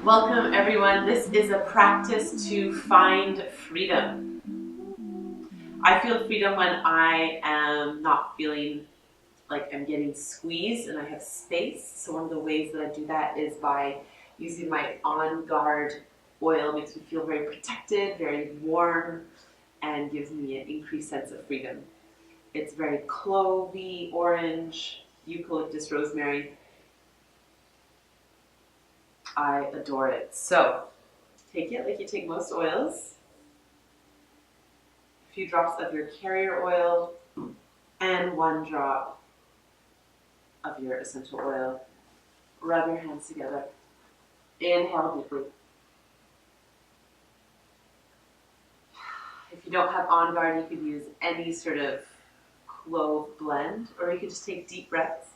Welcome everyone. This is a practice to find freedom. I feel freedom when I am not feeling like I'm getting squeezed and I have space. So one of the ways that I do that is by using my On Guard oil. It makes me feel very protected, very warm, and gives me an increased sense of freedom. It's very clovey, orange, eucalyptus, rosemary. I adore it. So take it like you take most oils. A few drops of your carrier oil and 1 drop of your essential oil. Rub your hands together. Inhale deeply. If you don't have On Guard, you could use any sort of clove blend, or you could just take deep breaths.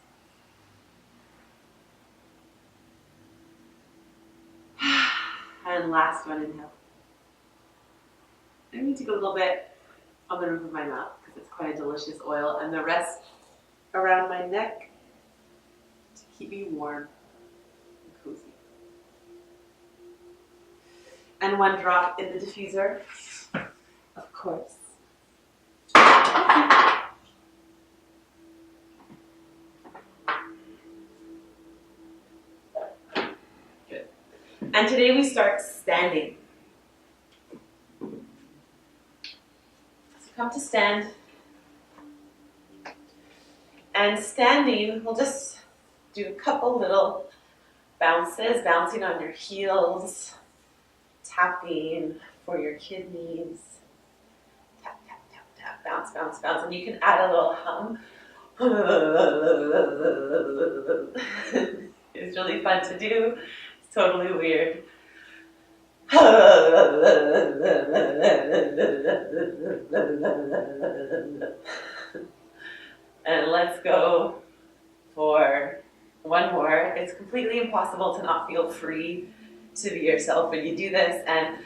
And last one, inhale. I'm going to take a little bit on the roof of my mouth because it's quite a delicious oil, and the rest around my neck to keep me warm and cozy. And 1 drop in the diffuser, of course. Good. And today we start standing. Come to stand. And standing, we'll just do a couple little bounces, bouncing on your heels, tapping for your kidneys. Tap, tap, tap, tap, bounce, bounce, bounce. And you can add a little hum. It's really fun to do. It's totally weird. And let's go for 1 more. It's completely impossible to not feel free to be yourself when you do this. And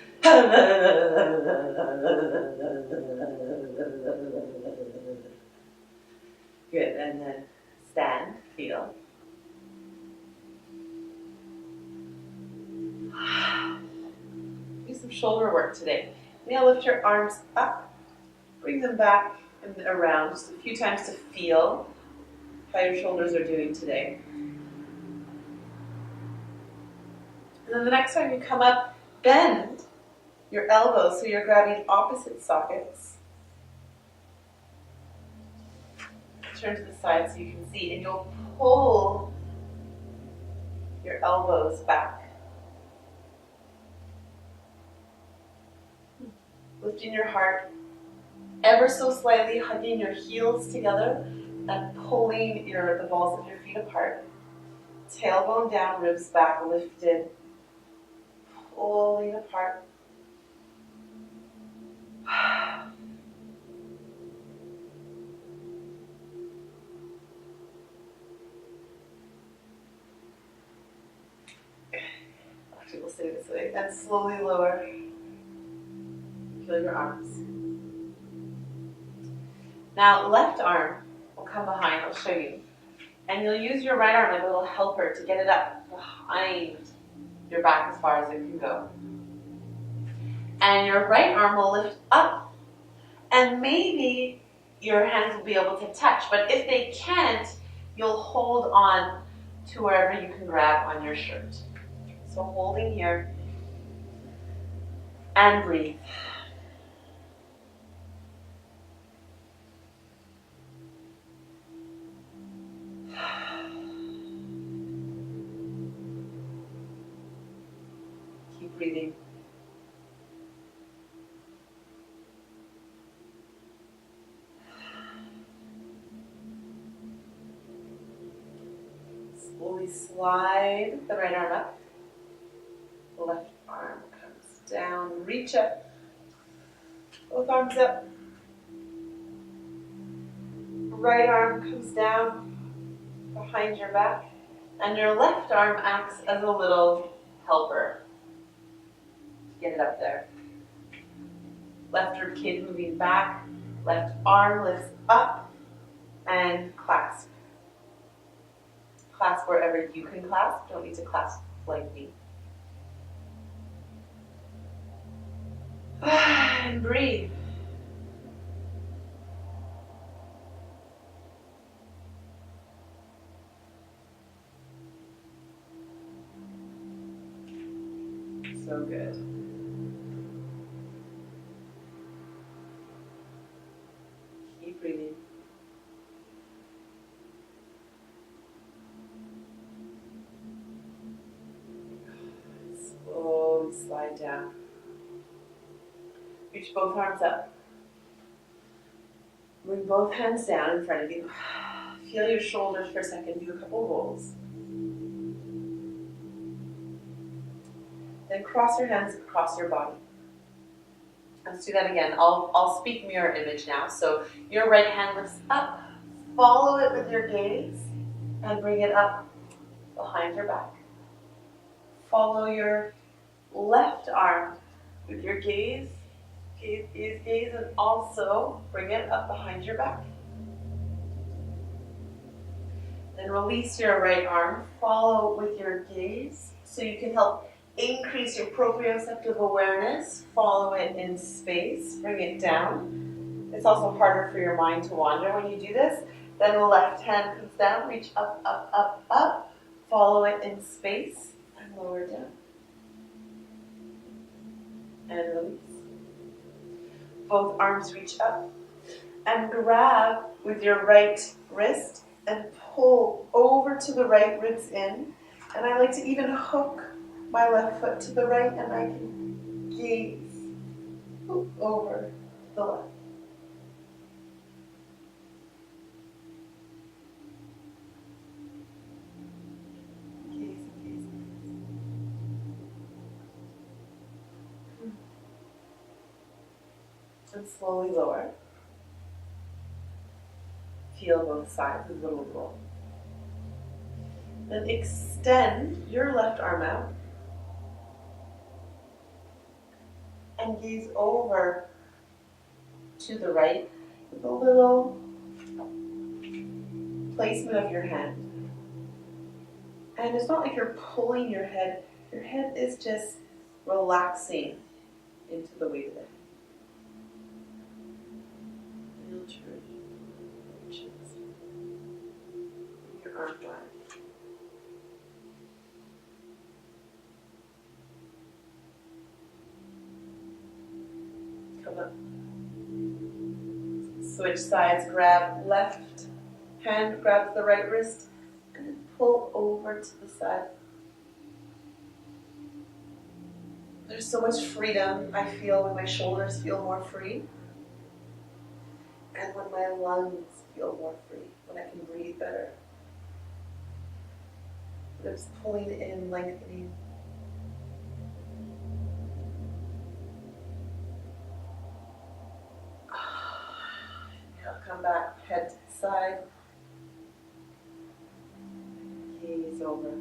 good. And then stand, feel. Do some shoulder work today. Now lift your arms up, bring them back and around just a few times to feel how your shoulders are doing today. And then the next time you come up, bend your elbows so you're grabbing opposite sockets. Turn to the side so you can see, and you'll pull your elbows back. Lifting your heart ever so slightly, hugging your heels together and pulling the balls of your feet apart. Tailbone down, ribs back, lifted, pulling apart. Actually, we'll stay this way. And slowly lower. Feel your arms. Now, left arm will come behind. I'll show you. And you'll use your right arm like a little helper to get it up behind your back as far as it can go. And your right arm will lift up. And maybe your hands will be able to touch. But if they can't, you'll hold on to wherever you can grab on your shirt. So holding here. And breathe. Keep breathing. Slowly slide the right arm up. The left arm comes down. Reach up. Both arms up. Right arm comes down behind your back. And your left arm acts as a little helper. Get it up there. Left rib cage moving back. Left arm lifts up and clasp. Clasp wherever you can clasp. Don't need to clasp like me. And breathe. So good. Keep breathing. Slowly slide down. Reach both arms up. Bring both hands down in front of you. Feel your shoulders for a second. Do a couple rolls. Then cross your hands across your body. Let's do that again. I'll speak mirror image now. So your right hand lifts up. Follow it with your gaze and bring it up behind your back. Follow your left arm with your gaze, gaze, and also bring it up behind your back. Then release your right arm. Follow with your gaze so you can help increase your proprioceptive awareness. Follow it in space. Bring it down. It's also harder for your mind to wander when you do this. Then the left hand comes down. Reach up, up, up, up. Follow it in space and lower down. And release. Both arms reach up and grab with your right wrist and pull over to the right ribs in. And I like to even hook my left foot to the right and I can gaze over the left. Gaze, gaze. And slowly lower. Feel both sides, a little roll. Then extend your left arm out and gaze over to the right with a little placement of your hand. And it's not like you're pulling your head is just relaxing into the weight of the head. Feel true. Your arm wide. Come up. Switch sides, grab left hand, grabs the right wrist, and then pull over to the side. There's so much freedom I feel when my shoulders feel more free, and when my lungs feel more free, when I can breathe better. Lips pulling in, lengthening. Come back, head to the side. Gaze over.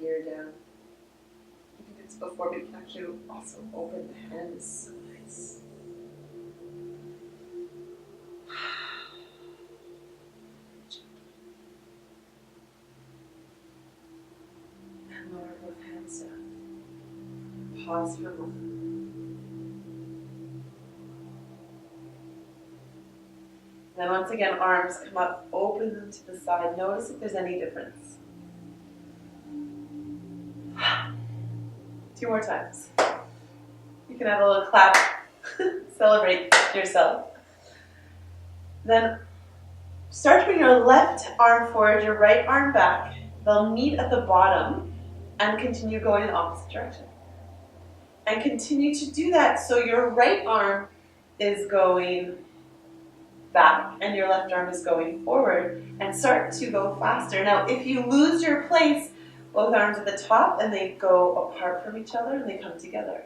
Ear down. I did this before, but you can actually also open the hand. Is so nice. And lower both hands down. Pause for a moment. Then once again, arms come up, open them to the side. Notice if there's any difference. 2 more times. You can have a little clap. Celebrate yourself. Then start to bring your left arm forward, your right arm back. They'll meet at the bottom and continue going in the opposite direction. And continue to do that so your right arm is going back and your left arm is going forward, and start to go faster. Now, if you lose your place, both arms at the top and they go apart from each other and they come together.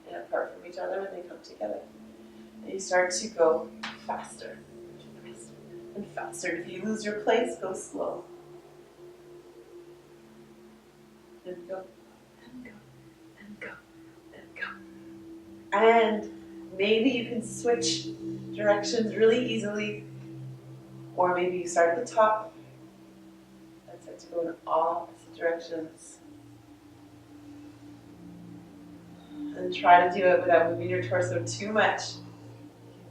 And apart from each other and they come together. And you start to go faster, faster, and faster. If you lose your place, go slow. And go, and go, and go, and go. And maybe you can switch directions really easily, or maybe you start at the top start to go in opposite directions. And try to do it without moving your torso too much.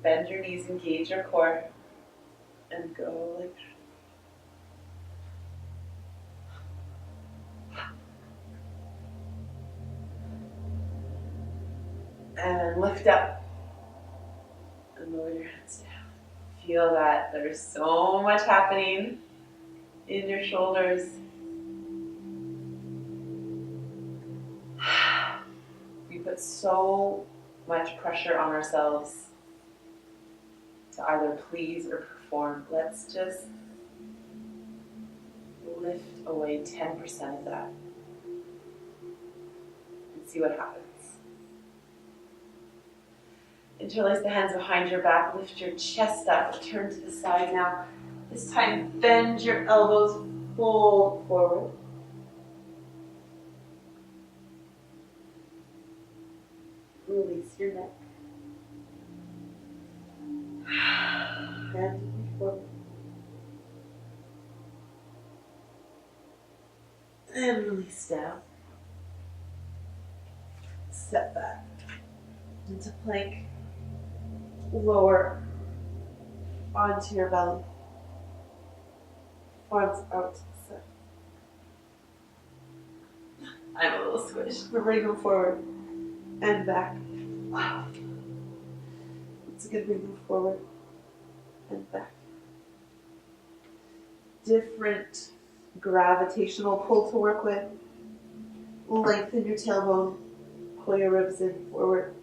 Bend your knees, engage your core, and go like that. And lift up and lower your hands down. Feel that there's so much happening in your shoulders. We put so much pressure on ourselves to either please or perform. Let's just lift away 10% of that and see what happens. Interlace the hands behind your back, lift your chest up, turn to the side now. This time bend your elbows, fold forward. Release your neck. Hands forward. And release down. Step back into plank. Lower onto your belly. Arms out to the side. I'm a little squished. We're bringing them forward and back. It's a good bring them forward and back. Different gravitational pull to work with. Lengthen your tailbone. Pull your ribs in, forward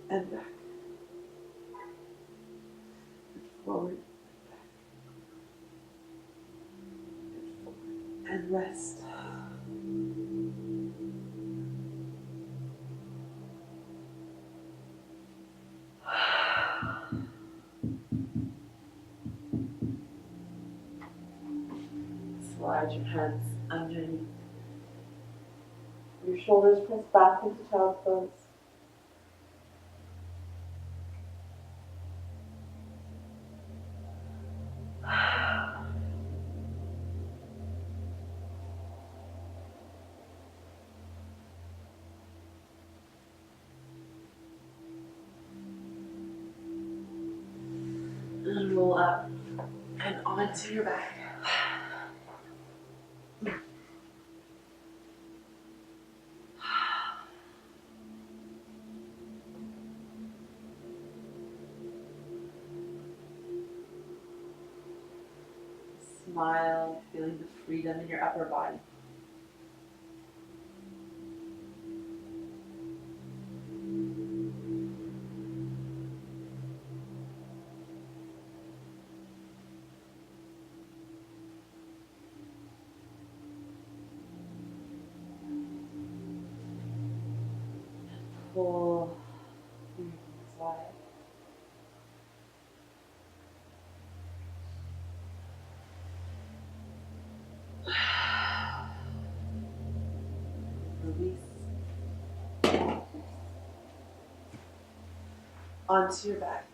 and back. Forward, back, and forward, and rest. Slide your hands underneath. Your shoulders press back into child's pose. And roll up and onto your back. Smile, feeling the freedom in your upper body. Pull your hands wide. Release. Onto your back.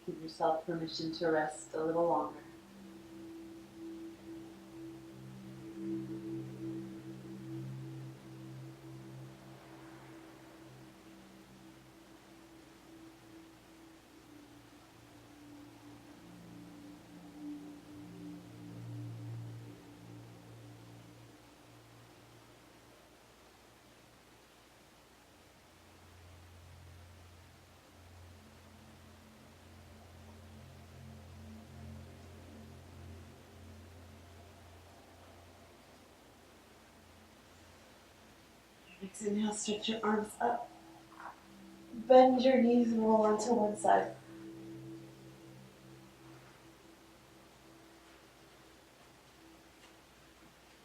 Give yourself permission to rest a little longer. Next inhale, stretch your arms up. Bend your knees and roll onto one side.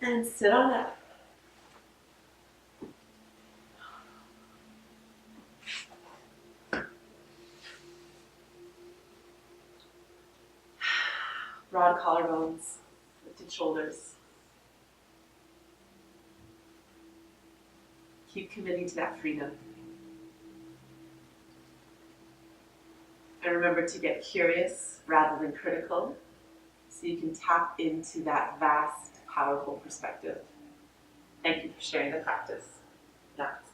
And sit on up. Broad collarbones, lifted shoulders. Keep committing to that freedom. And remember to get curious rather than critical, so you can tap into that vast, powerful perspective. Thank you for sharing the practice. Namaste.